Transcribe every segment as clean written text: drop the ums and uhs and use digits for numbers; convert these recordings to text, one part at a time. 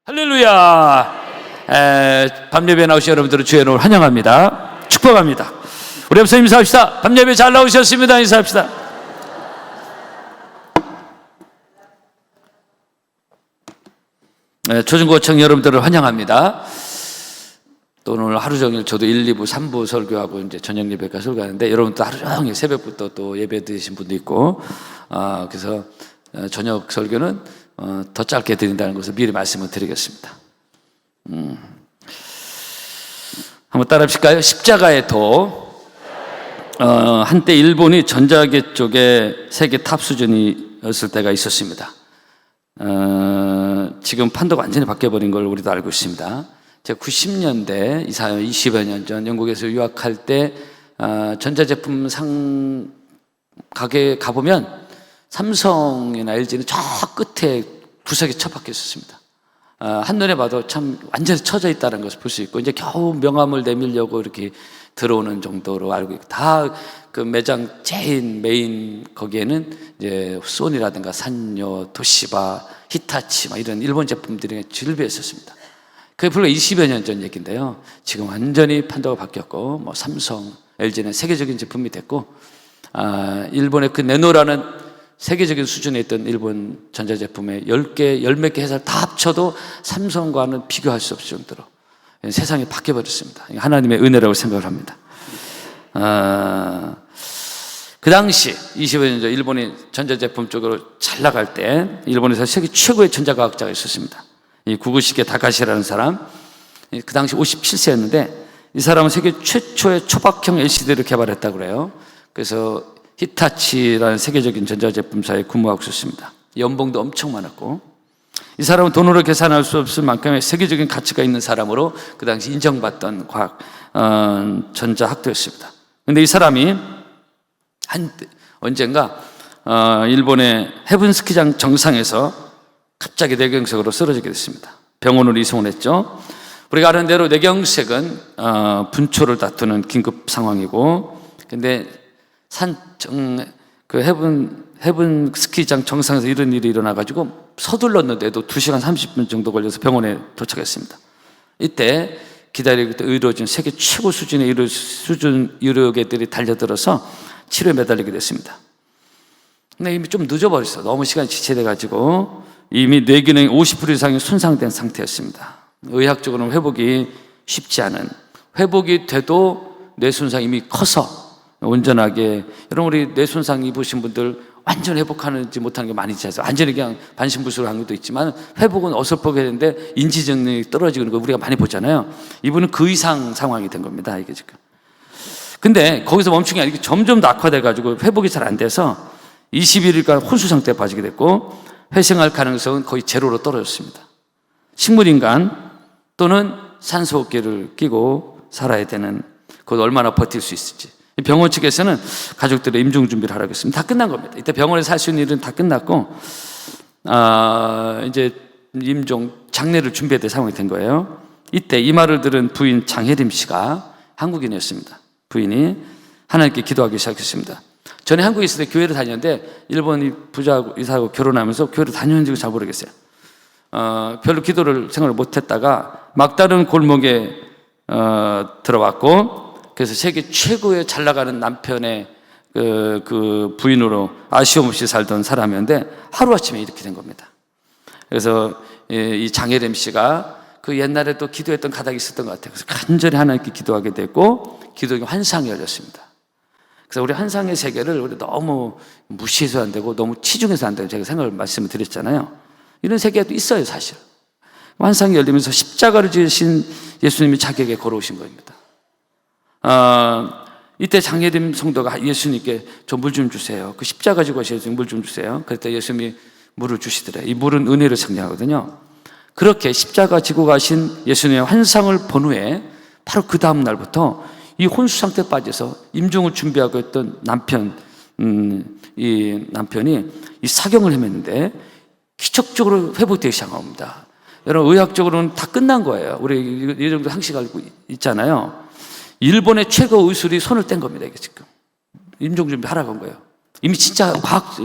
할렐루야. 밤예배 나오신 여러분들을 주의 이름으로 환영합니다. 축복합니다. 우리 앞서 인사합시다. 밤예배 잘 나오셨습니다. 인사합시다. 초중고청 여러분들을 환영합니다. 또 오늘 하루 종일 저도 1, 2부, 3부 설교하고 이제 저녁 예배까지 설교하는데 여러분도 하루 종일 새벽부터 또 예배 드리신 분도 있고 그래서 저녁 설교는 더 짧게 드린다는 것을 미리 말씀을 드리겠습니다. 한번 따라 하실까요? 십자가의 도. 한때 일본이 전자계 쪽에 세계 탑 수준이었을 때가 있었습니다. 지금 판도가 완전히 바뀌어버린 걸 우리도 알고 있습니다. 제가 90년대, 20여 년 전 영국에서 유학할 때 전자제품 상 가게에 가보면 삼성이나 LG는 저 끝에 구석에 처박혀 있었습니다. 한눈에 봐도 참 완전히 처져 있다는 것을 볼 수 있고, 이제 겨우 명함을 내밀려고 이렇게 들어오는 정도로 알고 있고, 다 그 매장 메인 거기에는 이제 소니라든가 산요, 도시바, 히타치 이런 일본 제품들이 질비했었습니다. 그게 불과 20여 년 전 얘기인데요. 지금 완전히 판도가 바뀌었고, 뭐 삼성, LG는 세계적인 제품이 됐고, 일본의 그 네노라는 세계적인 수준에 있던 일본 전자제품의 10개, 10몇 개 회사를 다 합쳐도 삼성과는 비교할 수 없을 정도로 세상이 바뀌어버렸습니다. 하나님의 은혜라고 생각을 합니다. 그 당시 20여 년 전 일본이 전자제품 쪽으로 잘 나갈 때 일본에서 세계 최고의 전자과학자가 있었습니다. 이 구구시게 다카시라는 사람, 그 당시 57세였는데 이 사람은 세계 최초의 초박형 LCD를 개발했다고 그래요. 그래서 히타치라는 세계적인 전자제품사에 근무하고 있었습니다. 연봉도 엄청 많았고, 이 사람은 돈으로 계산할 수 없을 만큼의 세계적인 가치가 있는 사람으로 그 당시 인정받던 과학 전자학도였습니다. 그런데 이 사람이 언젠가 일본의 해븐 스키장 정상에서 갑자기 뇌경색으로 쓰러지게 됐습니다. 병원으로 이송을 했죠. 우리가 아는 대로 뇌경색은 분초를 다투는 긴급 상황이고, 근데 해븐 스키장 정상에서 이런 일이 일어나가지고 서둘렀는데도 2시간 30분 정도 걸려서 병원에 도착했습니다. 이때 기다리고 있던 의료진, 세계 최고 수준의 의료계들이 달려들어서 치료에 매달리게 됐습니다. 근데 이미 좀 늦어버렸어요. 너무 시간이 지체돼가지고 이미 뇌 기능이 50% 이상이 손상된 상태였습니다. 의학적으로는 회복이 쉽지 않은, 회복이 돼도 뇌 손상이 이미 커서 온전하게, 여러분 우리 뇌 손상 입으신 분들 완전 회복하는지 못하는 게 많이 있잖아요. 완전히 그냥 반신불수한 것도 있지만 회복은 어설프게 되는데 인지능력이 떨어지는 거 우리가 많이 보잖아요. 이분은 그 이상 상황이 된 겁니다, 이게 지금. 근데 거기서 멈춘 게 아니고 점점 더 악화돼가지고 회복이 잘 안 돼서 21일간 혼수 상태에 빠지게 됐고, 회생할 가능성은 거의 제로로 떨어졌습니다. 식물인간 또는 산소호흡기를 끼고 살아야 되는, 그것 얼마나 버틸 수 있을지. 병원 측에서는 가족들의 임종 준비를 하라고 했습니다. 다 끝난 겁니다. 이때 병원에서 할 수 있는 일은 다 끝났고, 이제 임종, 장례를 준비해야 될 상황이 된 거예요. 이때 이 말을 들은 부인 장혜림 씨가, 한국인이었습니다. 부인이 하나님께 기도하기 시작했습니다. 전에 한국에 있을 때 교회를 다녔는데 일본이 부자하고 이사하고 결혼하면서 교회를 다녔는지 잘 모르겠어요. 별로 기도를 생각을 못했다가 막다른 골목에 들어왔고, 그래서 세계 최고의 잘 나가는 남편의 그 부인으로 아쉬움 없이 살던 사람이었는데 하루아침에 이렇게 된 겁니다. 그래서 이 장혜림 씨가 그 옛날에 또 기도했던 가닥이 있었던 것 같아요. 그래서 간절히 하나님께 기도하게 됐고, 기도의 환상이 열렸습니다. 그래서 우리 환상의 세계를 우리 너무 무시해서 안 되고 너무 치중해서 안 되고, 제가 생각을 말씀을 드렸잖아요. 이런 세계도 있어요, 사실. 환상이 열리면서 십자가를 지으신 예수님이 자기에게 걸어오신 겁니다. 이때 장혜림 성도가 예수님께 저 물 좀 주세요. 그 십자가 지고 가셔서 물 좀 주세요. 그랬더니 예수님이 물을 주시더래요. 이 물은 은혜를 상징하거든요. 그렇게 십자가 지고 가신 예수님의 환상을 본 후에 바로 그 다음 날부터 이 혼수 상태에 빠져서 임종을 준비하고 있던 이 남편이 이 사경을 헤맸는데 기적적으로 회복되기 시작합니다. 여러분, 의학적으로는 다 끝난 거예요. 우리 이 정도 상식 알고 있잖아요. 일본의 최고 의술이 손을 뗀 겁니다, 이게 지금. 임종 준비하라고 한 거예요. 이미 진짜 과학,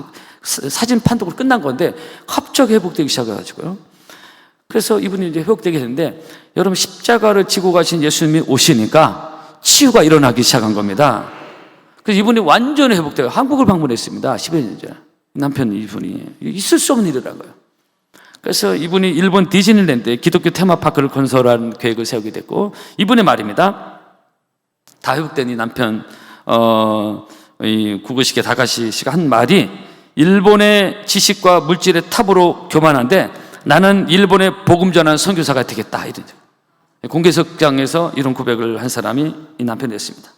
사진 판독으로 끝난 건데 갑자기 회복되기 시작해가지고요. 그래서 이분이 이제 회복되게 됐는데, 여러분 십자가를 지고 가신 예수님이 오시니까 치유가 일어나기 시작한 겁니다. 그래서 이분이 완전히 회복되고 한국을 방문했습니다. 10여 년 전에. 남편 이분이 있을 수 없는 일이라는 거예요. 그래서 이분이 일본 디즈니랜드에 기독교 테마파크를 건설한 계획을 세우게 됐고, 이분의 말입니다. 다 회복된 이 남편 이 구구시계 다가시 씨가 한 말이, 일본의 지식과 물질의 탑으로 교만한데 나는 일본의 복음 전하는 선교사가 되겠다, 이런 공개석장에서 이런 고백을 한 사람이 이 남편이었습니다.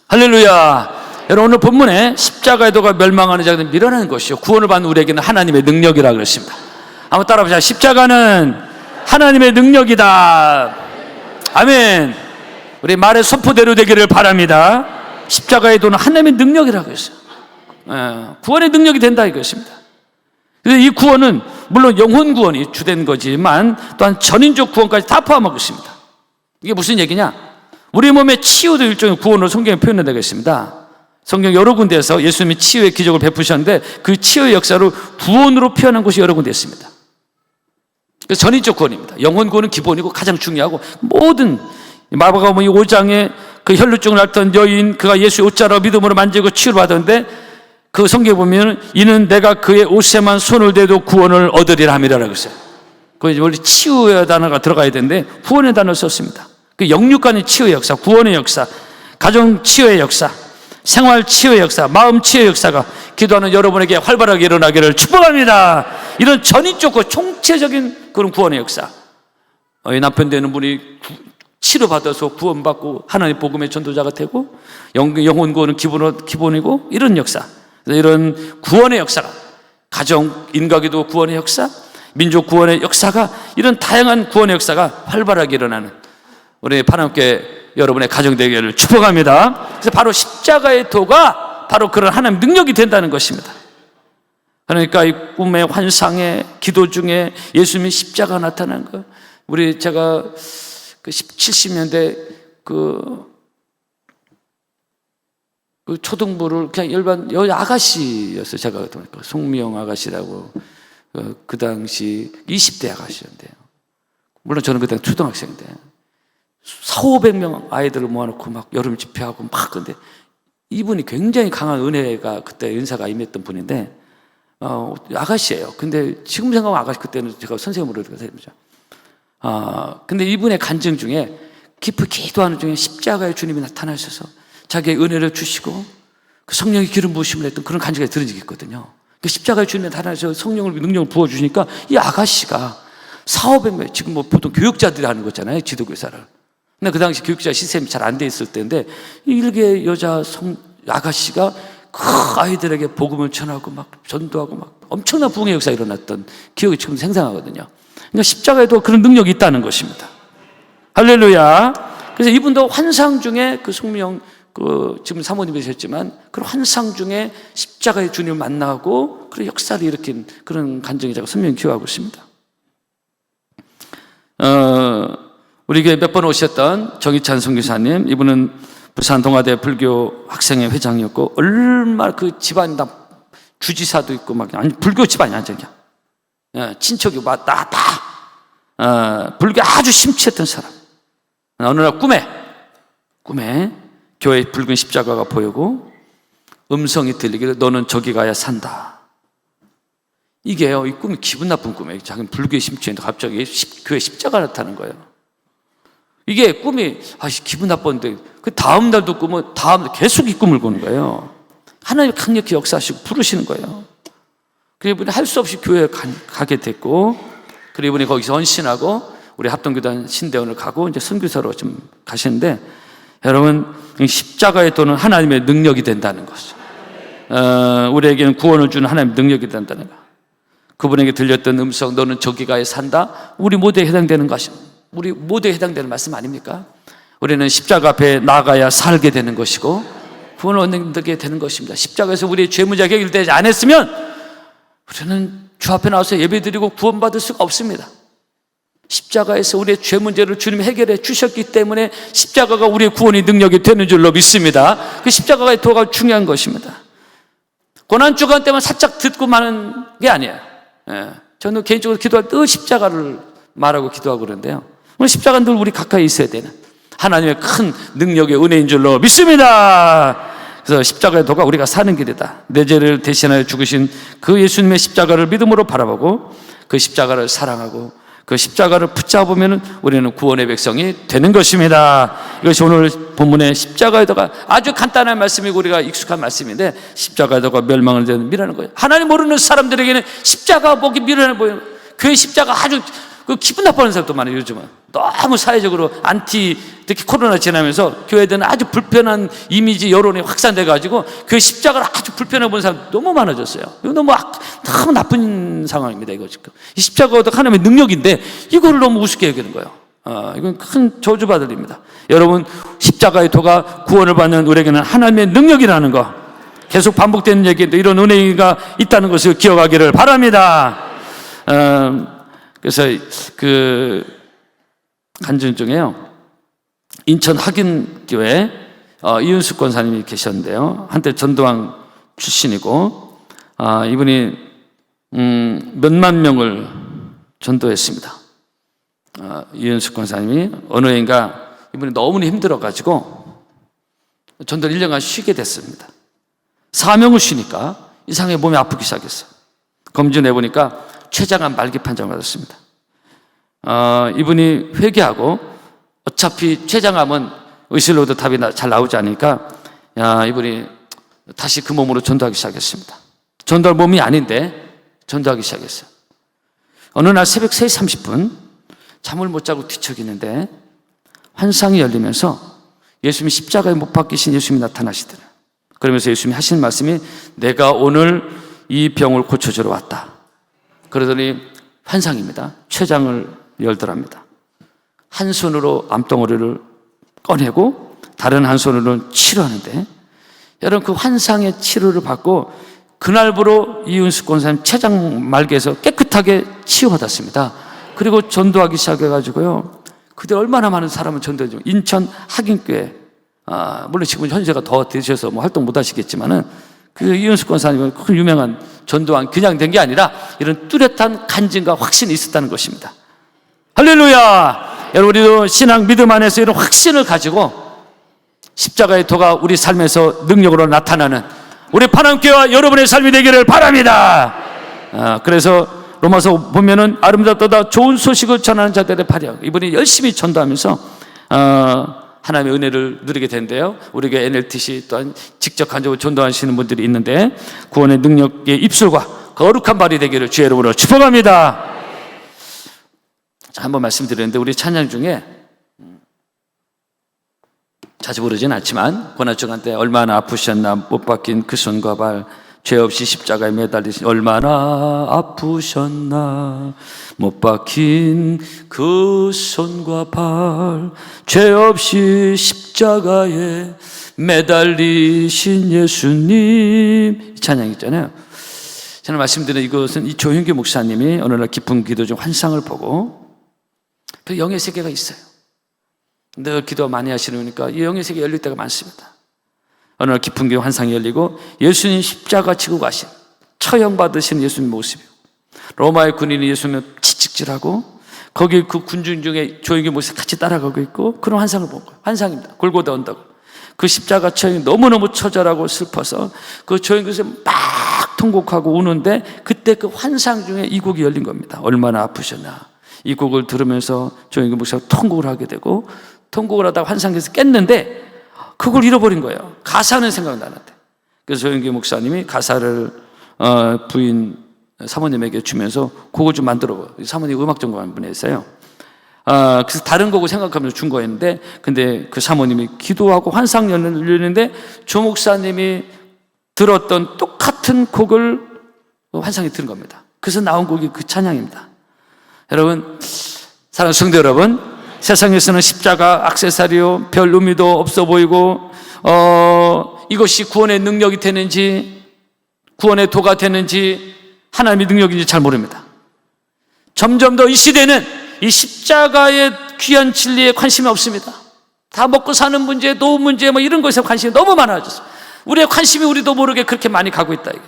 할렐루야. 여러분, 오늘 본문에 십자가의 도가 멸망하는 자들은 밀어내는 것이요 구원을 받는 우리에게는 하나님의 능력이라고 그랬습니다. 한번 따라보자. 십자가는 하나님의 능력이다. 아멘. 우리 말의 선포대로 되기를 바랍니다. 십자가의 도는 하나님의 능력이라고 했어요. 구원의 능력이 된다 이것입니다. 그래서 이 구원은 물론 영혼 구원이 주된 거지만 또한 전인적 구원까지 다 포함하고 있습니다. 이게 무슨 얘기냐? 우리 몸의 치유도 일종의 구원으로 성경에 표현된다고 했습니다. 성경 여러 군데에서 예수님이 치유의 기적을 베푸셨는데 그 치유의 역사로 구원으로 표현한 곳이 여러 군데 있습니다. 그래서 전인적 구원입니다. 영혼 구원은 기본이고 가장 중요하고, 모든 마가복음 5장에 그 혈루증을 앓던 여인, 그가 예수의 옷자락을 믿음으로 만지고 치유를 받았는데, 그 성경에 보면 이는 내가 그의 옷에만 손을 대도 구원을 얻으리라 함이라고 했어요. 그 원래 치유의 단어가 들어가야 되는데 구원의 단어를 썼습니다. 그 영육간의 치유의 역사, 구원의 역사, 가정 치유의 역사, 생활 치유의 역사, 마음 치유의 역사가 기도하는 여러분에게 활발하게 일어나기를 축복합니다. 이런 전인적고 총체적인 그런 구원의 역사. 이 남편 되는 분이 치료받아서 구원받고 하나님 복음의 전도자가 되고, 영혼 구원은 기본이고, 이런 역사, 이런 구원의 역사가, 가정 인과기도 구원의 역사, 민족 구원의 역사가, 이런 다양한 구원의 역사가 활발하게 일어나는 우리 하나님께 여러분의 가정 되기를 축복합니다. 그래서 바로 십자가의 도가 바로 그런 하나님 능력이 된다는 것입니다. 그러니까 이 꿈의 환상에, 기도 중에 예수님이 십자가 나타난 거, 제가 그 70년대 그 초등부를 그냥 일반 아가씨였어요. 제가 송미영 아가씨라고, 그 당시 20대 아가씨였는데요. 물론 저는 그때 초등학생인데 4,500명 아이들을 모아놓고 막 여름 집회하고 막, 근데 이분이 굉장히 강한 은혜가, 그때 은사가 임했던 분인데, 아가씨예요. 근데 지금 생각하면 아가씨, 그때는 제가 선생님으로 생각합니다. 근데 이분의 간증 중에 깊이 기도하는 중에 십자가의 주님이 나타나셔서 자기의 은혜를 주시고 그 성령의 기름 부으심을 했던 그런 간증을 들은 적이 있거든요. 그 십자가의 주님이 나타나셔서 성령을, 능력을 부어주시니까 이 아가씨가 4,500명, 지금 뭐 보통 교육자들이 하는 거잖아요, 지도교사를. 근데 그 당시 교육자 시스템이 잘 안 돼 있을 때인데, 일개 여자 아가씨가 그 아이들에게 복음을 전하고 막 전도하고 막 엄청난 부흥의 역사가 일어났던 기억이 지금 생생하거든요. 그러니까 십자가에도 그런 능력이 있다는 것입니다. 할렐루야. 그래서 이분도 환상 중에 그 송미영, 지금 사모님이셨지만 그런 환상 중에 십자가의 주님을 만나고 그런 역사를 일으킨 그런 간증이 제가 선명히 기억하고 있습니다. 우리 교회 몇 번 오셨던 정희찬 선교사님, 이분은 부산 동아대 불교 학생회 회장이었고, 얼마나 그 집안이 다 주지사도 있고 막, 아니 불교 집안이 완전이야. 친척이 다 불교 아주 심취했던 사람. 어느 날 꿈에 교회에 붉은 십자가가 보이고 음성이 들리기를 너는 저기 가야 산다. 이게요, 이 꿈이 기분 나쁜 꿈이에요. 자기는 불교에 심취했는데 갑자기 교회 십자가 나타나는 거예요. 이게 꿈이 기분 나빴는데 그 다음 날도 꾸면 다음 날 계속 이 꿈을 꾸는 거예요. 하나님 강력히 역사하시고 부르시는 거예요. 그리고 이분이 할 수 없이 교회에 가게 됐고, 그리고 이분이 거기서 헌신하고 우리 합동교단 신대원을 가고 이제 선교사로 좀 가시는데, 여러분 십자가의 도는 하나님의 능력이 된다는 것이죠. 우리에게는 구원을 주는 하나님의 능력이 된다는 것. 그분에게 들렸던 음성, 너는 저기 가야 산다. 우리 모두에 해당되는 것입니다. 우리 모두에 해당되는 말씀 아닙니까? 우리는 십자가 앞에 나가야 살게 되는 것이고 구원을 얻게 되는 것입니다. 십자가에서 우리의 죄 문제가 해결되지 않았으면 우리는 주 앞에 나와서 예배드리고 구원받을 수가 없습니다. 십자가에서 우리의 죄 문제를 주님이 해결해 주셨기 때문에 십자가가 우리의 구원의 능력이 되는 줄로 믿습니다. 그 십자가의 도가 중요한 것입니다. 고난주간 때만 살짝 듣고 마는 게 아니에요. 저는 개인적으로 기도할 때 늘 십자가를 말하고 기도하고 그러는데요. 오늘 십자가는 늘 우리 가까이 있어야 되는 하나님의 큰 능력의 은혜인 줄로 믿습니다. 그래서 십자가의 도가 우리가 사는 길이다. 내 죄를 대신하여 죽으신 그 예수님의 십자가를 믿음으로 바라보고 그 십자가를 사랑하고 그 십자가를 붙잡으면 우리는 구원의 백성이 되는 것입니다. 이것이 오늘 본문의 십자가의 도가 아주 간단한 말씀이고 우리가 익숙한 말씀인데 십자가의 도가 멸망을 미라는 거예요. 하나님 모르는 사람들에게는 십자가 보기 미련해 보여요. 그 십자가 아주 기분 나빠하는 사람도 많아요. 요즘은 너무 사회적으로 특히 코로나 지나면서 교회들은 아주 불편한 이미지 여론이 확산돼 가지고 그 십자가를 아주 불편해 보는 사람 너무 많아졌어요. 이거 너무 나쁜 상황입니다. 이거 지금 이 십자가도 하나님의 능력인데 이거를 너무 우습게 여기는 거예요. 이건 큰 저주받을 일입니다. 여러분, 십자가의 도가 구원을 받는 우리에게는 하나님의 능력이라는 거, 계속 반복되는 얘기인데 이런 은혜가 있다는 것을 기억하기를 바랍니다. 그래서 그 간증 중에요, 인천 학인교회 이윤숙 권사님이 계셨는데요. 한때 전도왕 출신이고 이분이 몇만 명을 전도했습니다. 이윤숙 권사님이 어느 해인가 이분이 너무 힘들어가지고 전도를 1년간 쉬게 됐습니다. 사명을 쉬니까 이상하게 몸이 아프기 시작했어요. 검진해보니까 췌장암 말기 판정을 받았습니다. 이분이 회개하고 어차피 췌장암은 의술로도 답이 잘 나오지 않으니까 이분이 다시 그 몸으로 전도하기 시작했습니다. 전도할 몸이 아닌데 전도하기 시작했어요. 어느 날 새벽 3시 30분 잠을 못 자고 뒤척이는데 환상이 열리면서 예수님이 십자가에 못 박히신 예수님이 나타나시더래요. 그러면서 예수님이 하시는 말씀이 내가 오늘 이 병을 고쳐주러 왔다. 그러더니 환상입니다. 췌장을 열더랍니다. 한 손으로 암덩어리를 꺼내고 다른 한 손으로는 치료하는데 여러분 그 환상의 치료를 받고 그날부로 이윤숙 권사님 췌장 말기에서 깨끗하게 치유받았습니다. 그리고 전도하기 시작해가지고요. 그때 얼마나 많은 사람을 전도해주고 인천 학인교회 물론 지금 현재가 더 되셔서 활동 못 하시겠지만은 그 이윤숙 권사님은 큰 유명한 전도왕 그냥 된 게 아니라 이런 뚜렷한 간증과 확신이 있었다는 것입니다. 할렐루야! 여러분 우리도 신앙 믿음 안에서 이런 확신을 가지고 십자가의 도가 우리 삶에서 능력으로 나타나는 우리 파남교회와 여러분의 삶이 되기를 바랍니다. 그래서 로마서 보면은 아름답도다 좋은 소식을 전하는 자들의 발휘 이분이 열심히 전도하면서 하나님의 은혜를 누리게 된대요. 우리 교회 NLTC 또한 직접 간접으로 전도하시는 분들이 있는데 구원의 능력의 입술과 거룩한 발이 되기를 주의 이름으로 축복합니다. 자, 한번 말씀드렸는데 우리 찬양 중에 자주 부르진 않지만 고난주간 때 얼마나 아프셨나 못 박힌 그 손과 발 죄 없이 십자가에 매달리신 얼마나 아프셨나 못 박힌 그 손과 발 죄 없이 십자가에 매달리신 예수님 이 찬양 있잖아요. 저는 말씀드린 이것은 이 조윤기 목사님이 어느 날 깊은 기도 중 환상을 보고 그 영의 세계가 있어요. 늘 기도 많이 하시니까 이 영의 세계 열릴 때가 많습니다. 어느 날 깊은 게 환상이 열리고 예수님 십자가 지고 가신 처형받으신 예수님 모습이고 로마의 군인이 예수님을 채찍질하고 거기 그 군중 중에 조용기 목사님 같이 따라가고 있고 그런 환상을 본 거예요. 환상입니다. 골고다 언덕. 그 십자가 처형이 너무너무 처절하고 슬퍼서 그 조용기 목사님 막 통곡하고 우는데 그때 그 환상 중에 이 곡이 열린 겁니다. 얼마나 아프셨나. 이 곡을 들으면서 조용기 목사가 통곡을 하게 되고 통곡을 하다가 환상에서 깼는데 그걸 잃어버린 거예요. 가사는 생각나는데. 그래서 조영기 목사님이 가사를 부인 사모님에게 주면서 곡을 좀 만들어. 사모님 음악 전공한 분이었어요. 그래서 다른 곡을 생각하면서 준 거였는데 근데 그 사모님이 기도하고 환상 열리는데 조 목사님이 들었던 똑같은 곡을 환상이 들은 겁니다. 그래서 나온 곡이 그 찬양입니다. 여러분, 사랑하는 성도 여러분, 세상에서는 십자가 액세서리요 별 의미도 없어 보이고 이것이 구원의 능력이 되는지 구원의 도가 되는지 하나님의 능력인지 잘 모릅니다. 점점 더 이 시대는 이 십자가의 귀한 진리에 관심이 없습니다. 다 먹고 사는 문제, 노후 문제 뭐 이런 것에 관심이 너무 많아졌어요. 우리의 관심이 우리도 모르게 그렇게 많이 가고 있다 이게.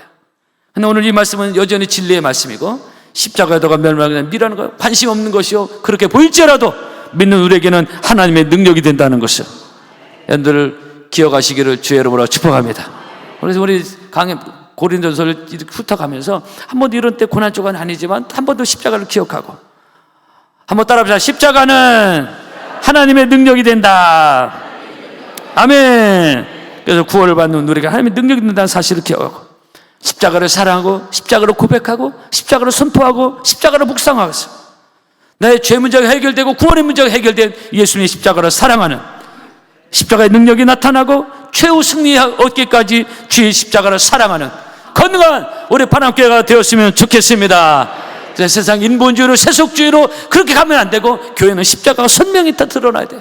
근데 오늘 이 말씀은 여전히 진리의 말씀이고 십자가에다가 멸망하는 미라는 거 관심 없는 것이요, 그렇게 보일지라도 믿는 우리에게는 하나님의 능력이 된다는 것을 여러분들 기억하시기를 주의 이름으로 축복합니다. 그래서 우리 고린도전서를 이렇게 훑어가면서 한 번도 이런 때 고난 쪽은 아니지만 한 번도 십자가를 기억하고, 한번 따라합시다. 십자가는 하나님의 능력이 된다. 아멘. 그래서 구원을 받는 우리가 하나님의 능력이 된다는 사실을 기억하고, 십자가를 사랑하고, 십자가를 고백하고, 십자가를 선포하고, 십자가를 묵상하고, 나의 죄 문제가 해결되고 구원의 문제가 해결된 예수님의 십자가를 사랑하는, 십자가의 능력이 나타나고 최후 승리 얻기까지 주의 십자가를 사랑하는 건강한 우리 파남교회가 되었으면 좋겠습니다. 세상 인본주의로 세속주의로 그렇게 가면 안 되고, 교회는 십자가가 선명히 다 드러나야 돼요.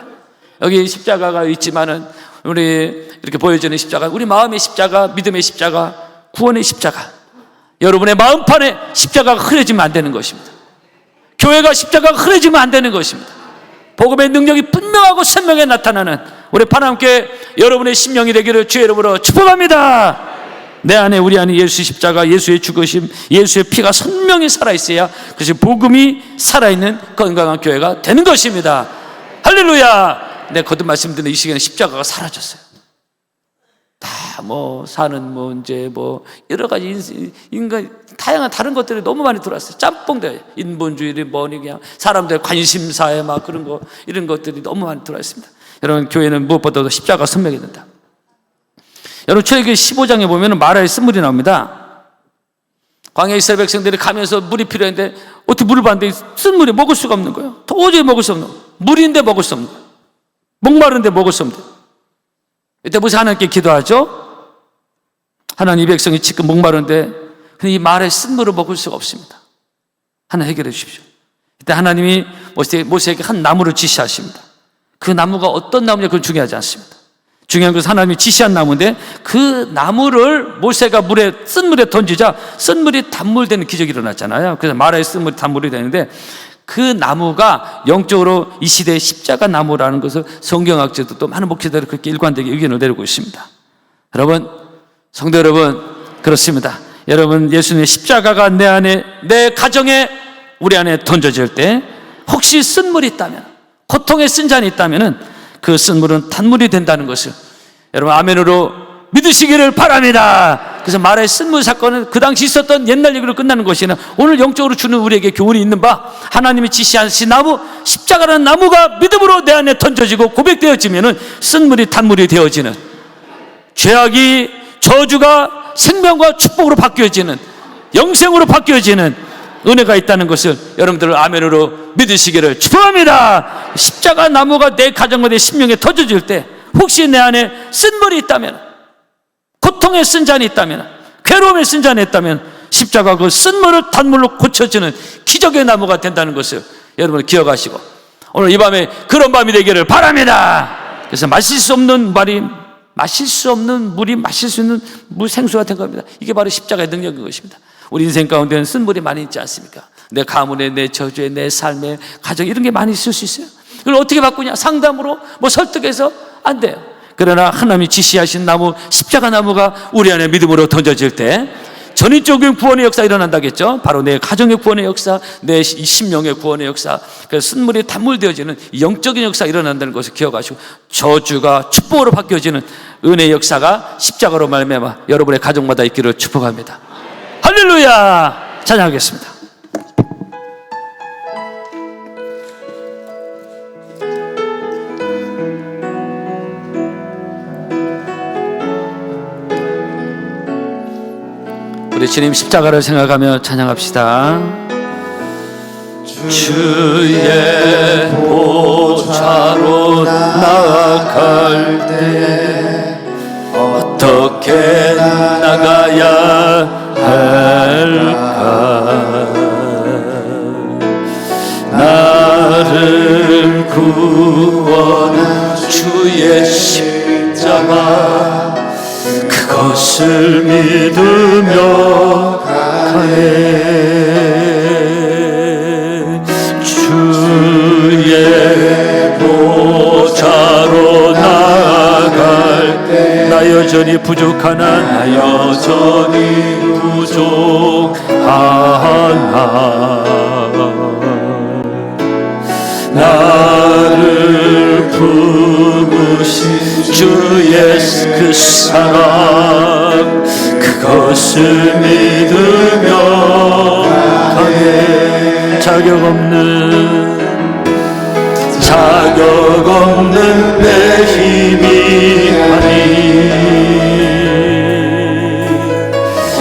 여기 십자가가 있지만은 우리 이렇게 보여지는 십자가, 우리 마음의 십자가, 믿음의 십자가, 구원의 십자가, 여러분의 마음판에 십자가가 흐려지면 안 되는 것입니다. 교회가 십자가가 흐려지면 안 되는 것입니다. 복음의 능력이 분명하고 선명하게 나타나는 우리 파남교회 여러분의 심령이 되기를 주의 이름으로 축복합니다. 내 안에, 우리 안에 예수의 십자가, 예수의 죽으심, 예수의 피가 선명히 살아있어야 그것이 복음이 살아있는 건강한 교회가 되는 것입니다. 할렐루야. 내가 거듭 말씀드리는 이 시간에 십자가가 사라졌어요. 다 사는 문제, 여러 가지 인간 다양한 다른 것들이 너무 많이 들어왔어요. 짬뽕돼. 인본주의를 그냥 사람들의 관심사에 막 그런 거, 이런 것들이 너무 많이 들어왔습니다. 여러분, 교회는 무엇보다도 십자가가 선명해야 된다. 여러분, 출애굽기 15장에 보면 마라의 쓴물이 나옵니다. 광야에 이스라엘 백성들이 가면서 물이 필요한데 어떻게 물을 봤는데 쓴물이 먹을 수가 없는 거예요. 도저히 먹을 수 없는 거예요. 물인데 먹을 수 없는 거예요. 목마른데 먹을 수 없는 거예요. 이때 무슨 하나님께 기도하죠? 하나님, 이 백성이 지금 목마른데 이 마라의 쓴물을 먹을 수가 없습니다. 하나 해결해 주십시오. 이때 하나님이 모세에게 한 나무를 지시하십니다. 그 나무가 어떤 나무냐, 그건 중요하지 않습니다. 중요한 것은 하나님이 지시한 나무인데, 그 나무를 모세가 쓴물에 던지자 쓴물이 단물되는 기적이 일어났잖아요. 그래서 마라의 쓴물이 단물이 되는데, 그 나무가 영적으로 이 시대의 십자가 나무라는 것을 성경학자도 또 많은 목회자들이 그렇게 일관되게 의견을 내리고 있습니다. 여러분, 성도 여러분, 그렇습니다. 여러분, 예수님의 십자가가 내 안에, 내 가정에, 우리 안에 던져질 때 혹시 쓴물이 있다면, 고통의 쓴 잔이 있다면 그 쓴물은 단물이 된다는 것을 여러분 아멘으로 믿으시기를 바랍니다. 그래서 마라의 쓴물 사건은 그 당시 있었던 옛날 얘기로 끝나는 것이 아니라 오늘 영적으로 주는 우리에게 교훈이 있는 바, 하나님이 지시하신 나무, 십자가라는 나무가 믿음으로 내 안에 던져지고 고백되어지면 쓴물이 단물이 되어지는, 죄악이 저주가 생명과 축복으로 바뀌어지는, 영생으로 바뀌어지는 은혜가 있다는 것을 여러분들 아멘으로 믿으시기를 축복합니다. 십자가 나무가 내 가정과 내 심령에 던져질 때 혹시 내 안에 쓴물이 있다면, 고통의 쓴 잔이 있다면, 괴로움의 쓴 잔이 있다면 십자가 그 쓴물을 단물로 고쳐지는 기적의 나무가 된다는 것을 여러분 기억하시고, 오늘 이 밤에 그런 밤이 되기를 바랍니다. 그래서 마실 수 없는 물이 마실 수 있는 생수가 된 겁니다. 이게 바로 십자가의 능력인 것입니다. 우리 인생 가운데는 쓴물이 많이 있지 않습니까? 내 가문에, 내 저주에, 내 삶에, 가정에 이런 게 많이 있을 수 있어요. 그걸 어떻게 바꾸냐? 상담으로 설득해서 안 돼요. 그러나 하나님이 지시하신 나무, 십자가 나무가 우리 안에 믿음으로 던져질 때 전인적인 구원의 역사 일어난다겠죠. 바로 내 가정의 구원의 역사, 내 심령의 구원의 역사, 그래서 쓴물이 단물되어지는 영적인 역사가 일어난다는 것을 기억하시고, 저주가 축복으로 바뀌어지는 은혜의 역사가 십자가로 말미암아 여러분의 가정마다 있기를 축복합니다. 할렐루야. 찬양하겠습니다. 우리 주님 십자가를 생각하며 찬양합시다. 주의 보좌로 나아갈 때 어떻게 나가야 할까? 나를 구원한 주의 십자가, 그것을 믿으며 가네. 주의 보좌로 나아갈 때 나 여전히 부족하나, 나 여전히 부족하나 나를 품으신 주의 그 사랑 그것을 믿으며 가게 자격 없는 내 힘이 아니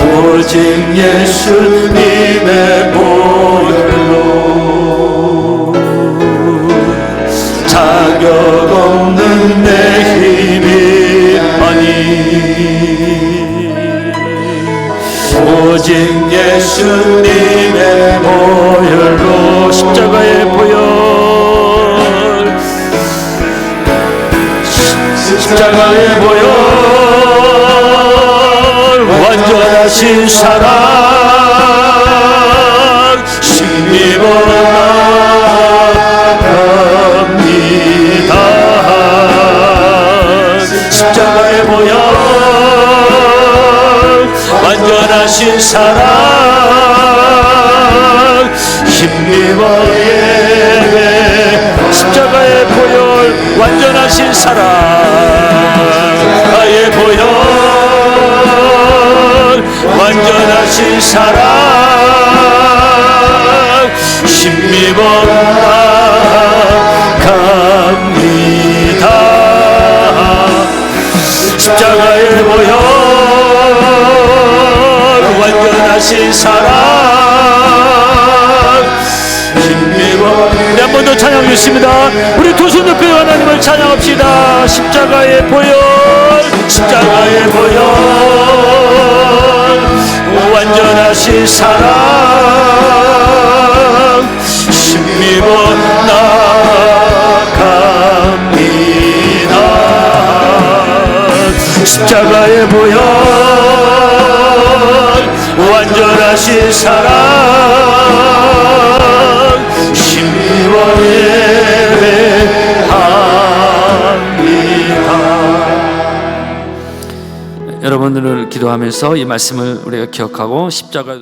오직 예수님의 보혈로 자격 없는 내 힘이 아니 오직 예수님의 보혈로 십자가의 보혈 십자가의 보혈 완전하신 사랑 힘입어 나갑니다. 십자가의 보혈 완전하신 사랑 힘입어 예배 십자가의 보혈 완전하신 사랑 나의 보혈 완전하신 사랑 힘입어 나갑니다. 십자가의 보혈 완전하신 사랑 힘입어 우리 한 번 더 찬양하겠습니다. 우리 두 손 높여 하나님을 찬양합시다. 십자가의 보혈 십자가의 보혈 완전하신 사랑 힘입어 나갑니다. 십자가의 보혈 완전하신 사랑 힘입어 예배합니다. 여러분들을 기도하면서 이 말씀을 우리가 기억하고 십자가에